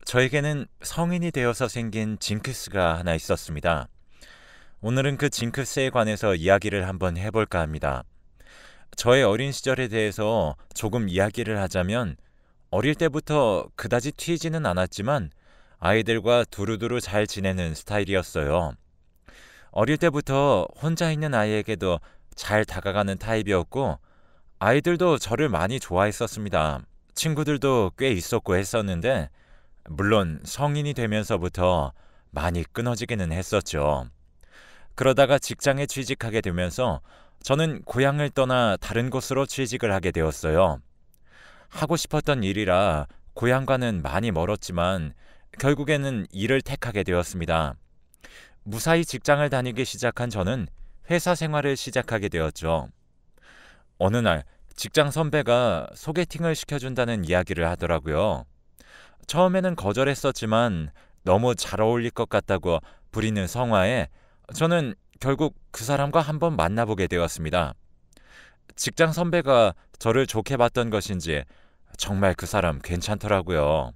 저에게는 성인이 되어서 생긴 징크스가 하나 있었습니다. 오늘은 그 징크스에 관해서 이야기를 한번 해볼까 합니다. 저의 어린 시절에 대해서 조금 이야기를 하자면 어릴 때부터 그다지 튀지는 않았지만 아이들과 두루두루 잘 지내는 스타일이었어요. 어릴 때부터 혼자 있는 아이에게도 잘 다가가는 타입이었고 아이들도 저를 많이 좋아했었습니다. 친구들도 꽤 있었고 했었는데 물론 성인이 되면서부터 많이 끊어지기는 했었죠. 그러다가 직장에 취직하게 되면서 저는 고향을 떠나 다른 곳으로 취직을 하게 되었어요. 하고 싶었던 일이라 고향과는 많이 멀었지만 결국에는 일을 택하게 되었습니다. 무사히 직장을 다니기 시작한 저는 회사 생활을 시작하게 되었죠. 어느 날 직장 선배가 소개팅을 시켜준다는 이야기를 하더라고요. 처음에는 거절했었지만 너무 잘 어울릴 것 같다고 부리는 성화에 저는 결국 그 사람과 한번 만나보게 되었습니다. 직장 선배가 저를 좋게 봤던 것인지 정말 그 사람 괜찮더라고요.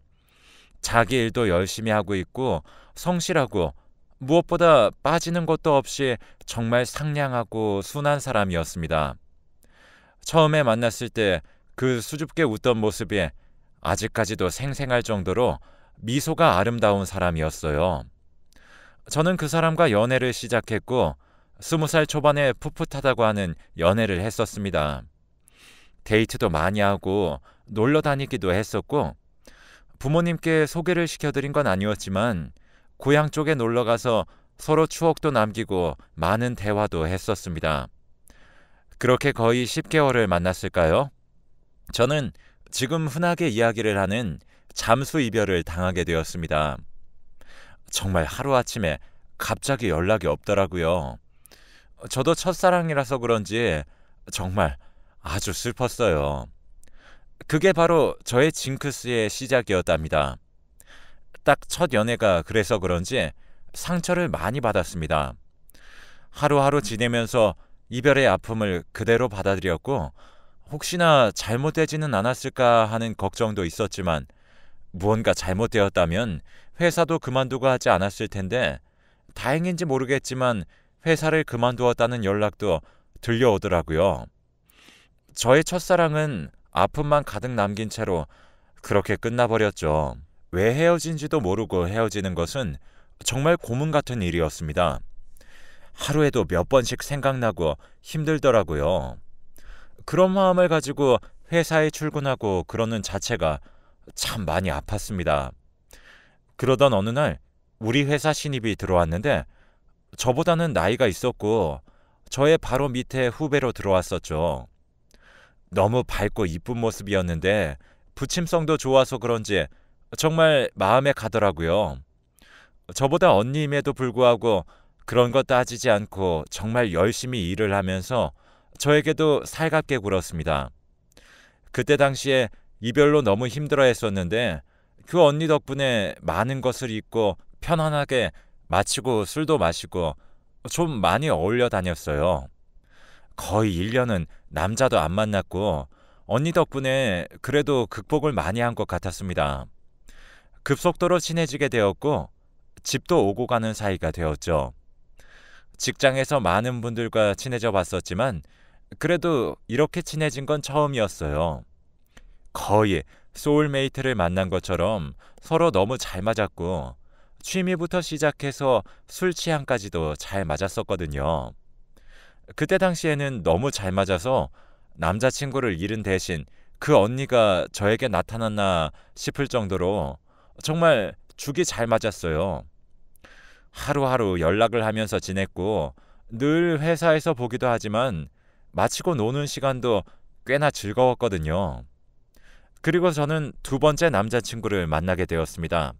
자기 일도 열심히 하고 있고 성실하고 무엇보다 빠지는 것도 없이 정말 상냥하고 순한 사람이었습니다. 처음에 만났을 때 그 수줍게 웃던 모습이 아직까지도 생생할 정도로 미소가 아름다운 사람이었어요. 저는 그 사람과 연애를 시작했고 20살 초반에 풋풋하다고 하는 연애를 했었습니다. 데이트도 많이 하고 놀러 다니기도 했었고 부모님께 소개를 시켜드린 건 아니었지만 고향 쪽에 놀러 가서 서로 추억도 남기고 많은 대화도 했었습니다. 그렇게 거의 10개월을 만났을까요? 저는 지금 흔하게 이야기를 하는 잠수 이별을 당하게 되었습니다. 정말 하루아침에 갑자기 연락이 없더라고요. 저도 첫사랑이라서 그런지 정말 아주 슬펐어요. 그게 바로 저의 징크스의 시작이었답니다. 딱 첫 연애가 그래서 그런지 상처를 많이 받았습니다. 하루하루 지내면서 이별의 아픔을 그대로 받아들였고 혹시나 잘못되지는 않았을까 하는 걱정도 있었지만 무언가 잘못되었다면 회사도 그만두고 하지 않았을 텐데 다행인지 모르겠지만 회사를 그만두었다는 연락도 들려오더라고요. 저의 첫사랑은 아픔만 가득 남긴 채로 그렇게 끝나버렸죠. 왜 헤어진지도 모르고 헤어지는 것은 정말 고문 같은 일이었습니다. 하루에도 몇 번씩 생각나고 힘들더라고요. 그런 마음을 가지고 회사에 출근하고 그러는 자체가 참 많이 아팠습니다. 그러던 어느 날 우리 회사 신입이 들어왔는데 저보다는 나이가 있었고 저의 바로 밑에 후배로 들어왔었죠. 너무 밝고 이쁜 모습이었는데 부침성도 좋아서 그런지 정말 마음에 가더라고요. 저보다 언니임에도 불구하고 그런 거 따지지 않고 정말 열심히 일을 하면서 저에게도 살갑게 굴었습니다. 그때 당시에 이별로 너무 힘들어 했었는데 그 언니 덕분에 많은 것을 잊고 편안하게 마치고 술도 마시고 좀 많이 어울려 다녔어요. 거의 1년은 남자도 안 만났고 언니 덕분에 그래도 극복을 많이 한 것 같았습니다. 급속도로 친해지게 되었고 집도 오고 가는 사이가 되었죠. 직장에서 많은 분들과 친해져 봤었지만 그래도 이렇게 친해진 건 처음이었어요. 거의 소울메이트를 만난 것처럼 서로 너무 잘 맞았고 취미부터 시작해서 술 취향까지도 잘 맞았었거든요. 그때 당시에는 너무 잘 맞아서 남자친구를 잃은 대신 그 언니가 저에게 나타났나 싶을 정도로 정말 죽이 잘 맞았어요. 하루하루 연락을 하면서 지냈고 늘 회사에서 보기도 하지만 마치고 노는 시간도 꽤나 즐거웠거든요. 그리고 저는 두 번째 남자친구를 만나게 되었습니다.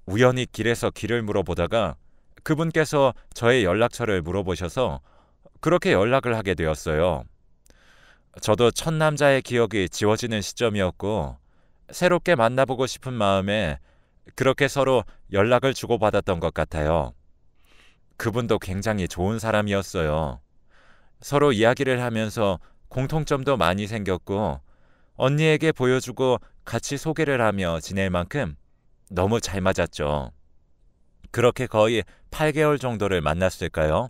우연히 길에서 길을 물어보다가 그분께서 저의 연락처를 물어보셔서 그렇게 연락을 하게 되었어요. 저도 첫 남자의 기억이 지워지는 시점이었고 새롭게 만나보고 싶은 마음에 그렇게 서로 연락을 주고받았던 것 같아요. 그분도 굉장히 좋은 사람이었어요. 서로 이야기를 하면서 공통점도 많이 생겼고 언니에게 보여주고 같이 소개를 하며 지낼 만큼 너무 잘 맞았죠. 그렇게 거의 8개월 정도를 만났을까요?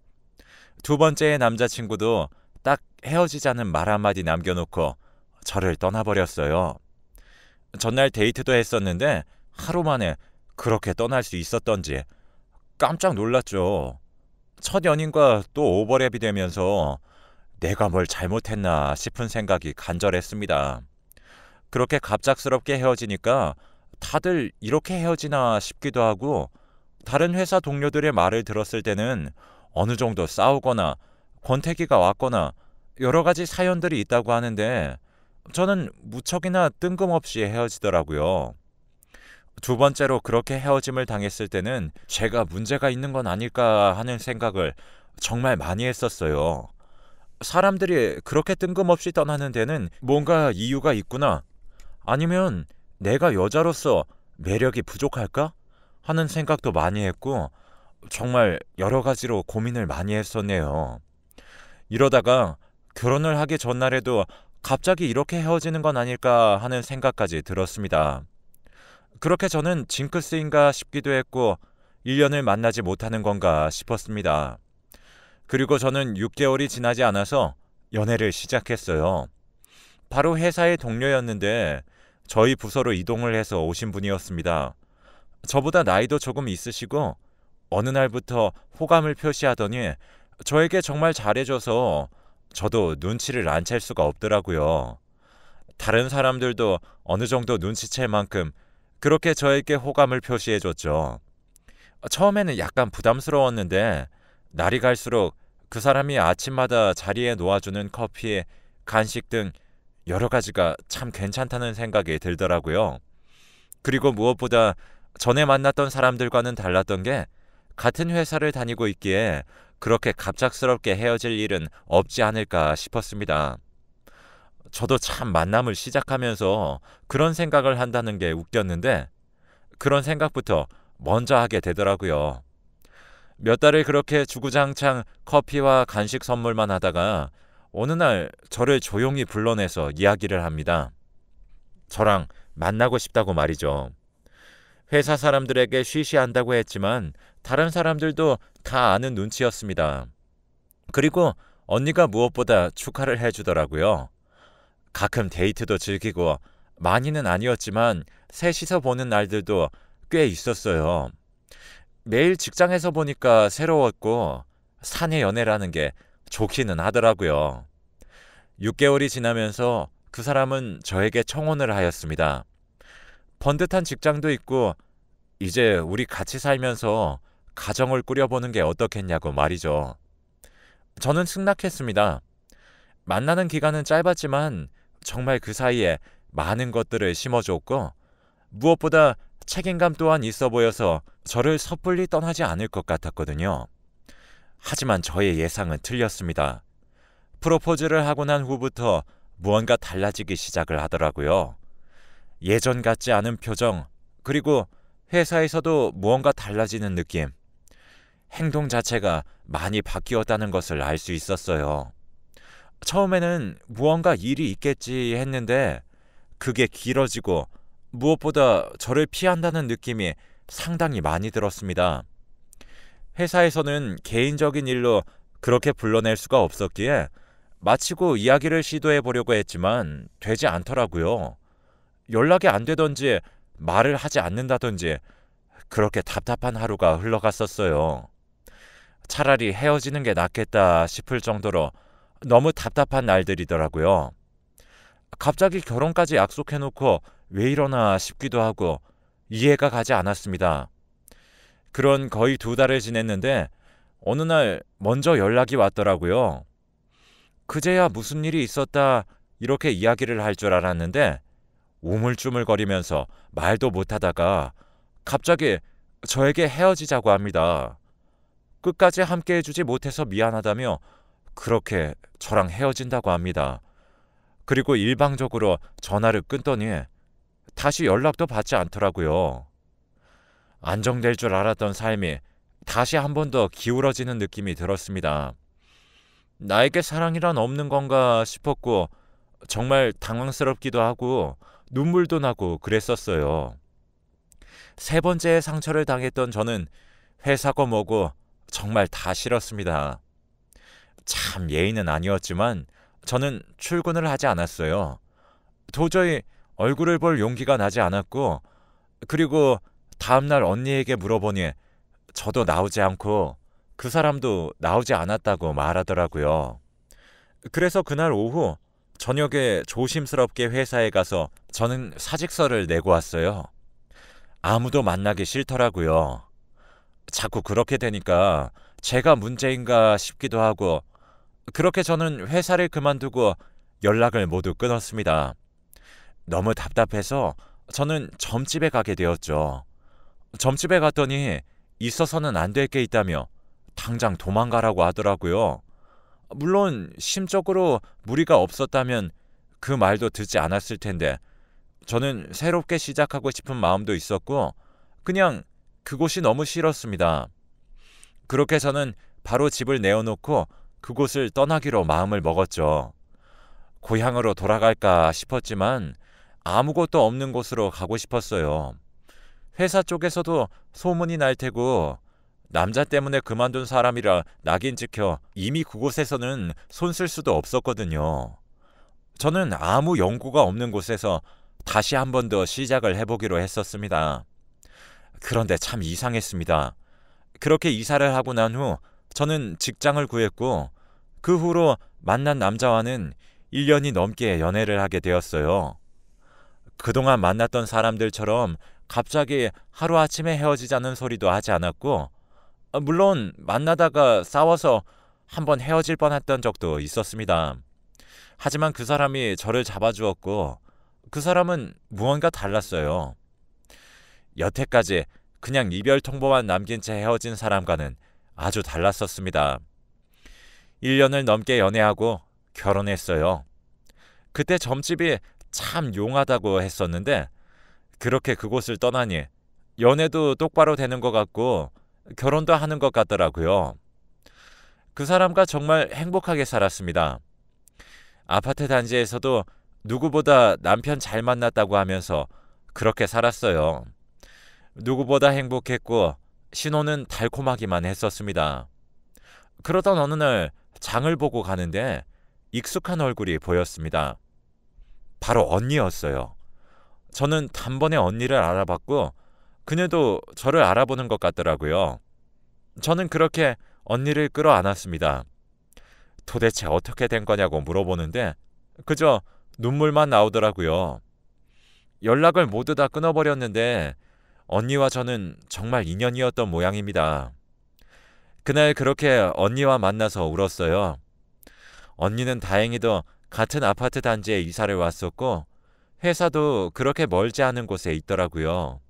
두 번째의 남자친구도 딱 헤어지자는 말 한마디 남겨놓고 저를 떠나버렸어요. 전날 데이트도 했었는데 하루 만에 그렇게 떠날 수 있었던지 깜짝 놀랐죠. 첫 연인과 또 오버랩이 되면서 내가 뭘 잘못했나 싶은 생각이 간절했습니다. 그렇게 갑작스럽게 헤어지니까 다들 이렇게 헤어지나 싶기도 하고, 다른 회사 동료들의 말을 들었을 때는 어느 정도 싸우거나 권태기가 왔거나 여러 가지 사연들이 있다고 하는데, 저는 무척이나 뜬금없이 헤어지더라고요. 두 번째로 그렇게 헤어짐을 당했을 때는 제가 문제가 있는 건 아닐까 하는 생각을 정말 많이 했었어요. 사람들이 그렇게 뜬금없이 떠나는 데는 뭔가 이유가 있구나, 아니면 내가 여자로서 매력이 부족할까 하는 생각도 많이 했고, 정말 여러 가지로 고민을 많이 했었네요. 이러다가 결혼을 하기 전날에도 갑자기 이렇게 헤어지는 건 아닐까 하는 생각까지 들었습니다. 그렇게 저는 징크스인가 싶기도 했고 1년을 만나지 못하는 건가 싶었습니다. 그리고 저는 6개월이 지나지 않아서 연애를 시작했어요. 바로 회사의 동료였는데 저희 부서로 이동을 해서 오신 분이었습니다. 저보다 나이도 조금 있으시고 어느 날부터 호감을 표시하더니 저에게 정말 잘해줘서 저도 눈치를 안 챌 수가 없더라고요. 다른 사람들도 어느 정도 눈치챌 만큼 그렇게 저에게 호감을 표시해줬죠. 처음에는 약간 부담스러웠는데 날이 갈수록 그 사람이 아침마다 자리에 놓아주는 커피, 간식 등 여러 가지가 참 괜찮다는 생각이 들더라고요. 그리고 무엇보다 전에 만났던 사람들과는 달랐던 게 같은 회사를 다니고 있기에 그렇게 갑작스럽게 헤어질 일은 없지 않을까 싶었습니다. 저도 참 만남을 시작하면서 그런 생각을 한다는 게 웃겼는데 그런 생각부터 먼저 하게 되더라고요. 몇 달을 그렇게 주구장창 커피와 간식 선물만 하다가 어느 날 저를 조용히 불러내서 이야기를 합니다. 저랑 만나고 싶다고 말이죠. 회사 사람들에게 쉬쉬한다고 했지만 다른 사람들도 다 아는 눈치였습니다. 그리고 언니가 무엇보다 축하를 해주더라고요. 가끔 데이트도 즐기고 많이는 아니었지만 셋이서 보는 날들도 꽤 있었어요. 매일 직장에서 보니까 새로웠고 사내 연애라는 게 좋기는 하더라고요. 6개월이 지나면서 그 사람은 저에게 청혼을 하였습니다. 번듯한 직장도 있고 이제 우리 같이 살면서 가정을 꾸려보는 게 어떻겠냐고 말이죠. 저는 승낙했습니다. 만나는 기간은 짧았지만 정말 그 사이에 많은 것들을 심어줬고 무엇보다 책임감 또한 있어 보여서 저를 섣불리 떠나지 않을 것 같았거든요. 하지만 저의 예상은 틀렸습니다. 프로포즈를 하고 난 후부터 무언가 달라지기 시작을 하더라고요. 예전 같지 않은 표정, 그리고 회사에서도 무언가 달라지는 느낌. 행동 자체가 많이 바뀌었다는 것을 알 수 있었어요. 처음에는 무언가 일이 있겠지 했는데 그게 길어지고 무엇보다 저를 피한다는 느낌이 상당히 많이 들었습니다. 회사에서는 개인적인 일로 그렇게 불러낼 수가 없었기에 마치고 이야기를 시도해 보려고 했지만 되지 않더라고요. 연락이 안 되던지 말을 하지 않는다던지 그렇게 답답한 하루가 흘러갔었어요. 차라리 헤어지는 게 낫겠다 싶을 정도로 너무 답답한 날들이더라고요. 갑자기 결혼까지 약속해놓고 왜 이러나 싶기도 하고 이해가 가지 않았습니다. 그런 거의 2달을 지냈는데 어느 날 먼저 연락이 왔더라고요. 그제야 무슨 일이 있었다 이렇게 이야기를 할 줄 알았는데 우물쭈물거리면서 말도 못하다가 갑자기 저에게 헤어지자고 합니다. 끝까지 함께 해주지 못해서 미안하다며 그렇게 저랑 헤어진다고 합니다. 그리고 일방적으로 전화를 끊더니 다시 연락도 받지 않더라고요. 안정될 줄 알았던 삶이 다시 한 번 더 기울어지는 느낌이 들었습니다. 나에게 사랑이란 없는 건가 싶었고 정말 당황스럽기도 하고 눈물도 나고 그랬었어요. 세 번째 상처를 당했던 저는 회사고 뭐고 정말 다 싫었습니다. 참 예의는 아니었지만 저는 출근을 하지 않았어요. 도저히 얼굴을 볼 용기가 나지 않았고, 그리고 다음날 언니에게 물어보니 저도 나오지 않고 그 사람도 나오지 않았다고 말하더라고요. 그래서 그날 오후 저녁에 조심스럽게 회사에 가서 저는 사직서를 내고 왔어요. 아무도 만나기 싫더라고요. 자꾸 그렇게 되니까 제가 문제인가 싶기도 하고, 그렇게 저는 회사를 그만두고 연락을 모두 끊었습니다. 너무 답답해서 저는 점집에 가게 되었죠. 점집에 갔더니 있어서는 안 될 게 있다며 당장 도망가라고 하더라고요. 물론 심적으로 무리가 없었다면 그 말도 듣지 않았을 텐데, 저는 새롭게 시작하고 싶은 마음도 있었고 그냥 그곳이 너무 싫었습니다. 그렇게 저는 바로 집을 내어놓고 그곳을 떠나기로 마음을 먹었죠. 고향으로 돌아갈까 싶었지만 아무것도 없는 곳으로 가고 싶었어요. 회사 쪽에서도 소문이 날 테고 남자 때문에 그만둔 사람이라 낙인 찍혀 이미 그곳에서는 손 쓸 수도 없었거든요. 저는 아무 연고가 없는 곳에서 다시 한 번 더 시작을 해보기로 했었습니다. 그런데 참 이상했습니다. 그렇게 이사를 하고 난 후 저는 직장을 구했고, 그 후로 만난 남자와는 1년이 넘게 연애를 하게 되었어요. 그동안 만났던 사람들처럼 갑자기 하루아침에 헤어지자는 소리도 하지 않았고, 물론 만나다가 싸워서 한번 헤어질 뻔했던 적도 있었습니다. 하지만 그 사람이 저를 잡아주었고 그 사람은 무언가 달랐어요. 여태까지 그냥 이별 통보만 남긴 채 헤어진 사람과는 아주 달랐었습니다. 1년을 넘게 연애하고 결혼했어요. 그때 점집이 참 용하다고 했었는데 그렇게 그곳을 떠나니 연애도 똑바로 되는 것 같고 결혼도 하는 것 같더라고요. 그 사람과 정말 행복하게 살았습니다. 아파트 단지에서도 누구보다 남편 잘 만났다고 하면서 그렇게 살았어요. 누구보다 행복했고 신혼은 달콤하기만 했었습니다. 그러던 어느 날 장을 보고 가는데 익숙한 얼굴이 보였습니다. 바로 언니였어요. 저는 단번에 언니를 알아봤고 그녀도 저를 알아보는 것 같더라고요. 저는 그렇게 언니를 끌어안았습니다. 도대체 어떻게 된 거냐고 물어보는데 그저 눈물만 나오더라고요. 연락을 모두 다 끊어버렸는데 언니와 저는 정말 인연이었던 모양입니다. 그날 그렇게 언니와 만나서 울었어요. 언니는 다행히도 같은 아파트 단지에 이사를 왔었고 회사도 그렇게 멀지 않은 곳에 있더라고요.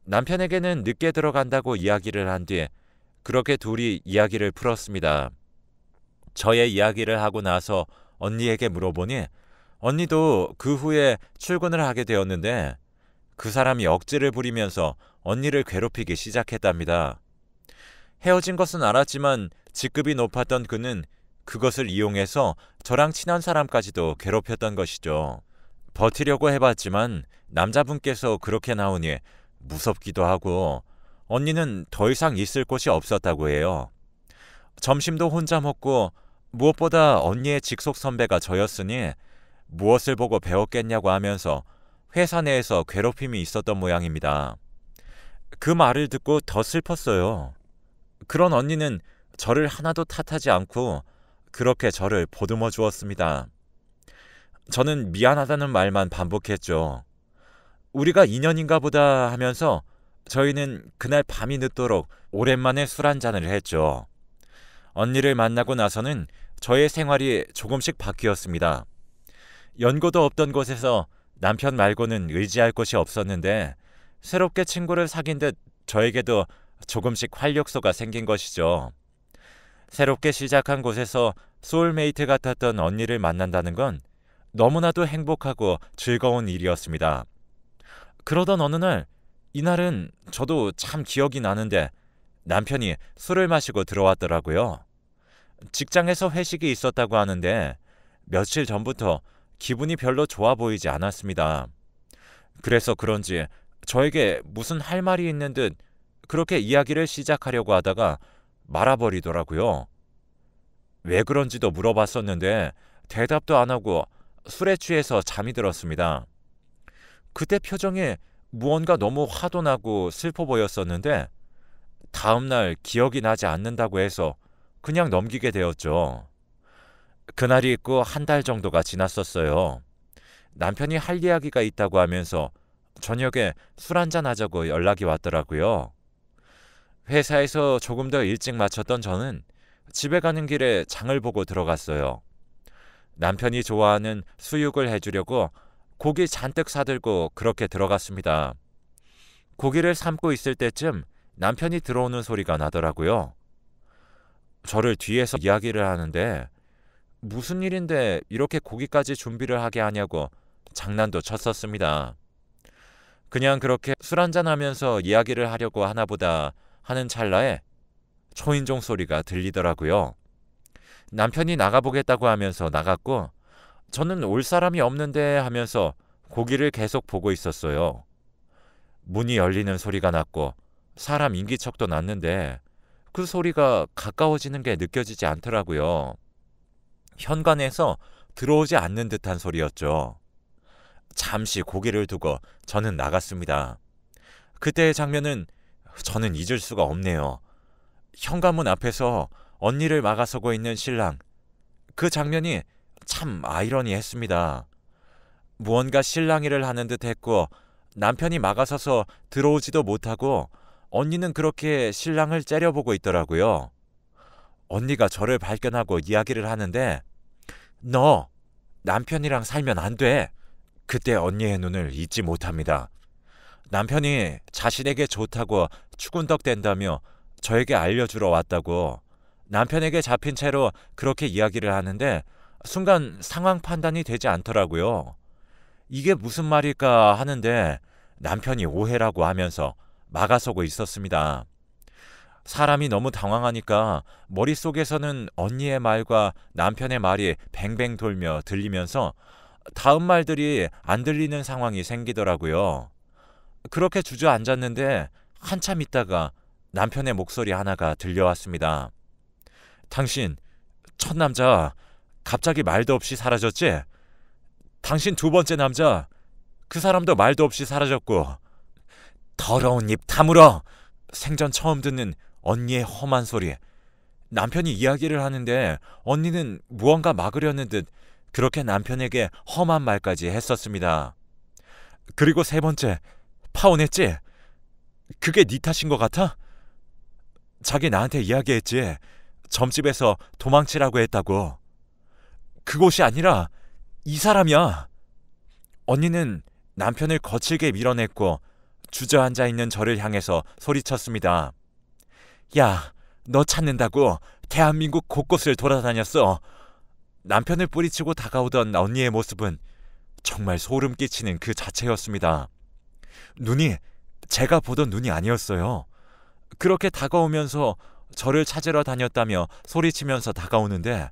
남편에게는 늦게 들어간다고 이야기를 한 뒤 그렇게 둘이 이야기를 풀었습니다. 저의 이야기를 하고 나서 언니에게 물어보니 언니도 그 후에 출근을 하게 되었는데 그 사람이 억지를 부리면서 언니를 괴롭히기 시작했답니다. 헤어진 것은 알았지만 직급이 높았던 그는 그것을 이용해서 저랑 친한 사람까지도 괴롭혔던 것이죠. 버티려고 해봤지만 남자분께서 그렇게 나오니 무섭기도 하고 언니는 더 이상 있을 곳이 없었다고 해요. 점심도 혼자 먹고 무엇보다 언니의 직속 선배가 저였으니 무엇을 보고 배웠겠냐고 하면서 회사 내에서 괴롭힘이 있었던 모양입니다. 그 말을 듣고 더 슬펐어요. 그런 언니는 저를 하나도 탓하지 않고 그렇게 저를 보듬어 주었습니다. 저는 미안하다는 말만 반복했죠. 우리가 인연인가 보다 하면서 저희는 그날 밤이 늦도록 오랜만에 술 한잔을 했죠. 언니를 만나고 나서는 저의 생활이 조금씩 바뀌었습니다. 연고도 없던 곳에서 남편 말고는 의지할 곳이 없었는데 새롭게 친구를 사귄 듯 저에게도 조금씩 활력소가 생긴 것이죠. 새롭게 시작한 곳에서 소울메이트 같았던 언니를 만난다는 건 너무나도 행복하고 즐거운 일이었습니다. 그러던 어느 날, 이날은 저도 참 기억이 나는데 남편이 술을 마시고 들어왔더라고요. 직장에서 회식이 있었다고 하는데 며칠 전부터 기분이 별로 좋아 보이지 않았습니다. 그래서 그런지 저에게 무슨 할 말이 있는 듯 그렇게 이야기를 시작하려고 하다가 말아버리더라고요. 왜 그런지도 물어봤었는데 대답도 안 하고 술에 취해서 잠이 들었습니다. 그때 표정에 무언가 너무 화도 나고 슬퍼 보였었는데 다음날 기억이 나지 않는다고 해서 그냥 넘기게 되었죠. 그날이 있고 한 달 정도가 지났었어요. 남편이 할 이야기가 있다고 하면서 저녁에 술 한잔 하자고 연락이 왔더라고요. 회사에서 조금 더 일찍 마쳤던 저는 집에 가는 길에 장을 보고 들어갔어요. 남편이 좋아하는 수육을 해주려고 고기 잔뜩 사들고 그렇게 들어갔습니다. 고기를 삶고 있을 때쯤 남편이 들어오는 소리가 나더라고요. 저를 뒤에서 이야기를 하는데 무슨 일인데 이렇게 고기까지 준비를 하게 하냐고 장난도 쳤었습니다. 그냥 그렇게 술 한잔 하면서 이야기를 하려고 하나 보다 하는 찰나에 초인종 소리가 들리더라고요. 남편이 나가보겠다고 하면서 나갔고 저는 올 사람이 없는데 하면서 고기를 계속 보고 있었어요. 문이 열리는 소리가 났고 사람 인기척도 났는데 그 소리가 가까워지는 게 느껴지지 않더라고요. 현관에서 들어오지 않는 듯한 소리였죠. 잠시 고개를 두고 저는 나갔습니다. 그때의 장면은 저는 잊을 수가 없네요. 현관문 앞에서 언니를 막아서고 있는 신랑. 그 장면이 참 아이러니했습니다. 무언가 실랑이를 하는 듯 했고 남편이 막아서서 들어오지도 못하고 언니는 그렇게 신랑을 째려보고 있더라고요. 언니가 저를 발견하고 이야기를 하는데 너 남편이랑 살면 안 돼. 그때 언니의 눈을 잊지 못합니다. 남편이 자신에게 좋다고 추근덕댄다며 저에게 알려주러 왔다고 남편에게 잡힌 채로 그렇게 이야기를 하는데 순간 상황 판단이 되지 않더라고요. 이게 무슨 말일까 하는데 남편이 오해라고 하면서 막아서고 있었습니다. 사람이 너무 당황하니까 머릿속에서는 언니의 말과 남편의 말이 뱅뱅 돌며 들리면서 다음 말들이 안 들리는 상황이 생기더라고요. 그렇게 주저앉았는데 한참 있다가 남편의 목소리 하나가 들려왔습니다. 당신 첫 남자 갑자기 말도 없이 사라졌지? 당신 두 번째 남자 그 사람도 말도 없이 사라졌고 더러운 입 다물어. 생전 처음 듣는 언니의 험한 소리. 남편이 이야기를 하는데 언니는 무언가 막으려는 듯 그렇게 남편에게 험한 말까지 했었습니다. 그리고 세 번째, 파혼했지? 그게 네 탓인 것 같아? 자기 나한테 이야기했지. 점집에서 도망치라고 했다고. 그곳이 아니라 이 사람이야. 언니는 남편을 거칠게 밀어냈고 주저앉아 있는 저를 향해서 소리쳤습니다. 야, 너 찾는다고 대한민국 곳곳을 돌아다녔어. 남편을 뿌리치고 다가오던 언니의 모습은 정말 소름 끼치는 그 자체였습니다. 눈이 제가 보던 눈이 아니었어요. 그렇게 다가오면서 저를 찾으러 다녔다며 소리치면서 다가오는데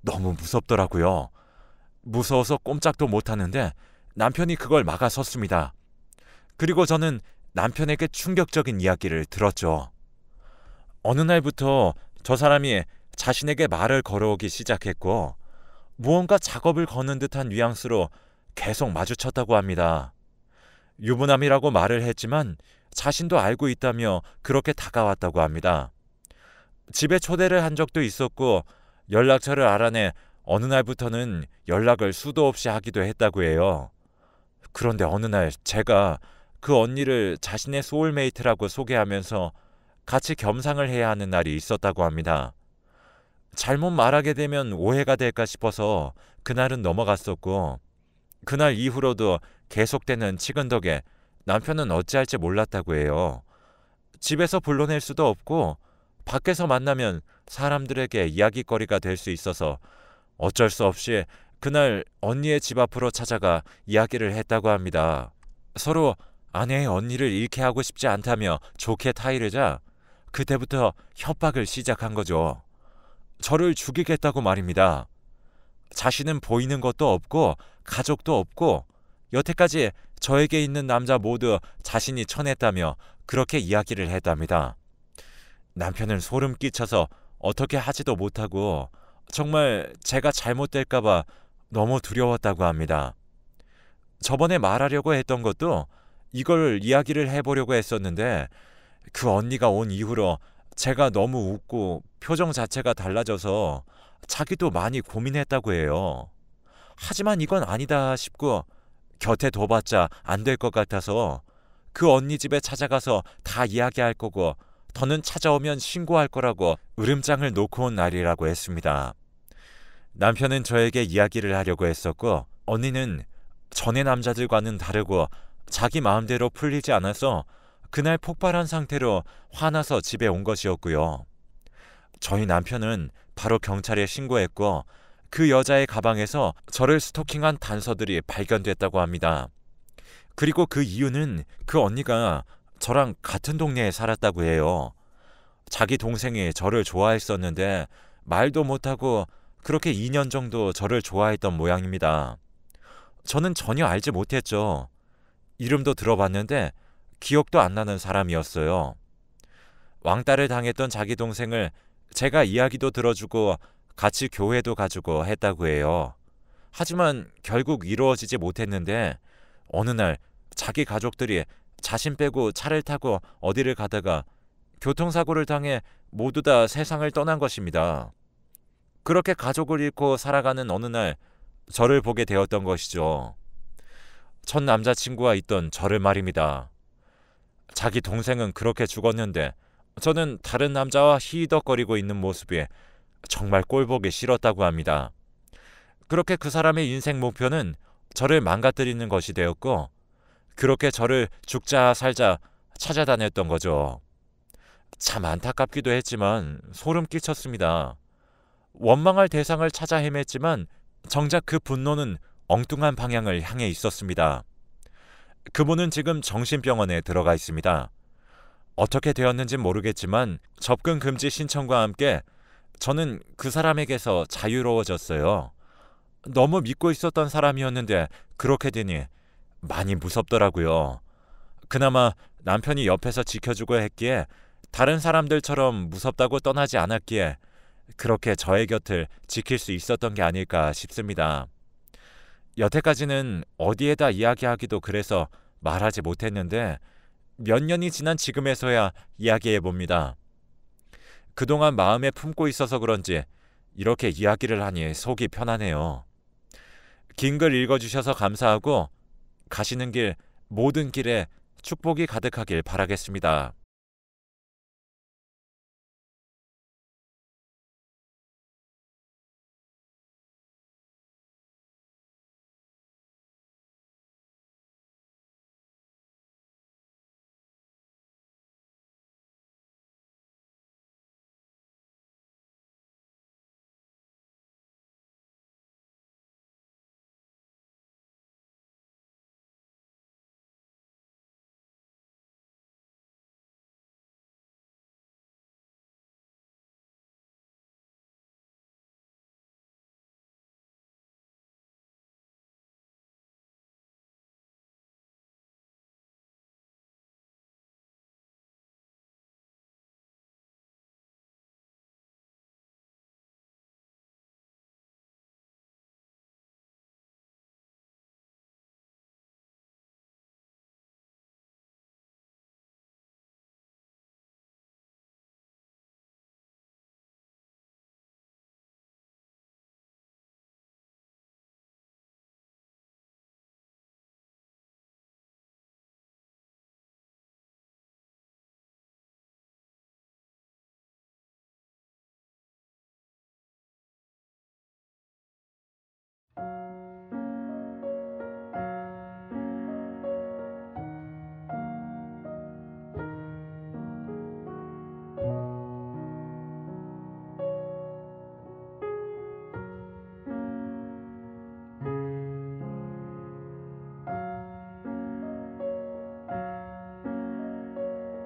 너무 무섭더라고요. 무서워서 꼼짝도 못하는데 남편이 그걸 막아섰습니다. 그리고 저는 남편에게 충격적인 이야기를 들었죠. 어느 날부터 저 사람이 자신에게 말을 걸어오기 시작했고 무언가 작업을 거는 듯한 뉘앙스로 계속 마주쳤다고 합니다. 유부남이라고 말을 했지만 자신도 알고 있다며 그렇게 다가왔다고 합니다. 집에 초대를 한 적도 있었고 연락처를 알아내 어느 날부터는 연락을 수도 없이 하기도 했다고 해요. 그런데 어느 날 제가 그 언니를 자신의 소울메이트라고 소개하면서 같이 겸상을 해야 하는 날이 있었다고 합니다. 잘못 말하게 되면 오해가 될까 싶어서 그날은 넘어갔었고 그날 이후로도 계속되는 치근덕에 남편은 어찌할지 몰랐다고 해요. 집에서 불러낼 수도 없고 밖에서 만나면 사람들에게 이야기거리가 될 수 있어서 어쩔 수 없이 그날 언니의 집 앞으로 찾아가 이야기를 했다고 합니다. 서로 아내의 언니를 잃게 하고 싶지 않다며 좋게 타이르자 그때부터 협박을 시작한 거죠. 저를 죽이겠다고 말입니다. 자신은 보이는 것도 없고 가족도 없고 여태까지 저에게 있는 남자 모두 자신이 쳐냈다며 그렇게 이야기를 했답니다. 남편은 소름 끼쳐서 어떻게 하지도 못하고 정말 제가 잘못될까봐 너무 두려웠다고 합니다. 저번에 말하려고 했던 것도 이걸 이야기를 해보려고 했었는데 그 언니가 온 이후로 제가 너무 웃고 표정 자체가 달라져서 자기도 많이 고민했다고 해요. 하지만 이건 아니다 싶고 곁에 둬봤자 안 될 것 같아서 그 언니 집에 찾아가서 다 이야기할 거고 더는 찾아오면 신고할 거라고 으름장을 놓고 온 날이라고 했습니다. 남편은 저에게 이야기를 하려고 했었고 언니는 전의 남자들과는 다르고 자기 마음대로 풀리지 않아서 그날 폭발한 상태로 화나서 집에 온 것이었고요. 저희 남편은 바로 경찰에 신고했고 그 여자의 가방에서 저를 스토킹한 단서들이 발견됐다고 합니다. 그리고 그 이유는 그 언니가 저랑 같은 동네에 살았다고 해요. 자기 동생이 저를 좋아했었는데 말도 못하고 그렇게 2년 정도 저를 좋아했던 모양입니다. 저는 전혀 알지 못했죠. 이름도 들어봤는데 기억도 안 나는 사람이었어요. 왕따를 당했던 자기 동생을 제가 이야기도 들어주고 같이 교회도 가주고 했다고 해요. 하지만 결국 이루어지지 못했는데 어느 날 자기 가족들이 자신 빼고 차를 타고 어디를 가다가 교통사고를 당해 모두 다 세상을 떠난 것입니다. 그렇게 가족을 잃고 살아가는 어느 날 저를 보게 되었던 것이죠. 첫 남자친구와 있던 저를 말입니다. 자기 동생은 그렇게 죽었는데 저는 다른 남자와 히히덕거리고 있는 모습이 정말 꼴보기 싫었다고 합니다. 그렇게 그 사람의 인생 목표는 저를 망가뜨리는 것이 되었고 그렇게 저를 죽자 살자 찾아다녔던 거죠. 참 안타깝기도 했지만 소름 끼쳤습니다. 원망할 대상을 찾아 헤맸지만 정작 그 분노는 엉뚱한 방향을 향해 있었습니다. 그분은 지금 정신병원에 들어가 있습니다. 어떻게 되었는지 모르겠지만 접근 금지 신청과 함께 저는 그 사람에게서 자유로워졌어요. 너무 믿고 있었던 사람이었는데 그렇게 되니 많이 무섭더라고요. 그나마 남편이 옆에서 지켜주고 했기에 다른 사람들처럼 무섭다고 떠나지 않았기에 그렇게 저의 곁을 지킬 수 있었던 게 아닐까 싶습니다. 여태까지는 어디에다 이야기하기도 그래서 말하지 못했는데 몇 년이 지난 지금에서야 이야기해 봅니다. 그동안 마음에 품고 있어서 그런지 이렇게 이야기를 하니 속이 편하네요. 긴 글 읽어주셔서 감사하고 가시는 길 모든 길에 축복이 가득하길 바라겠습니다.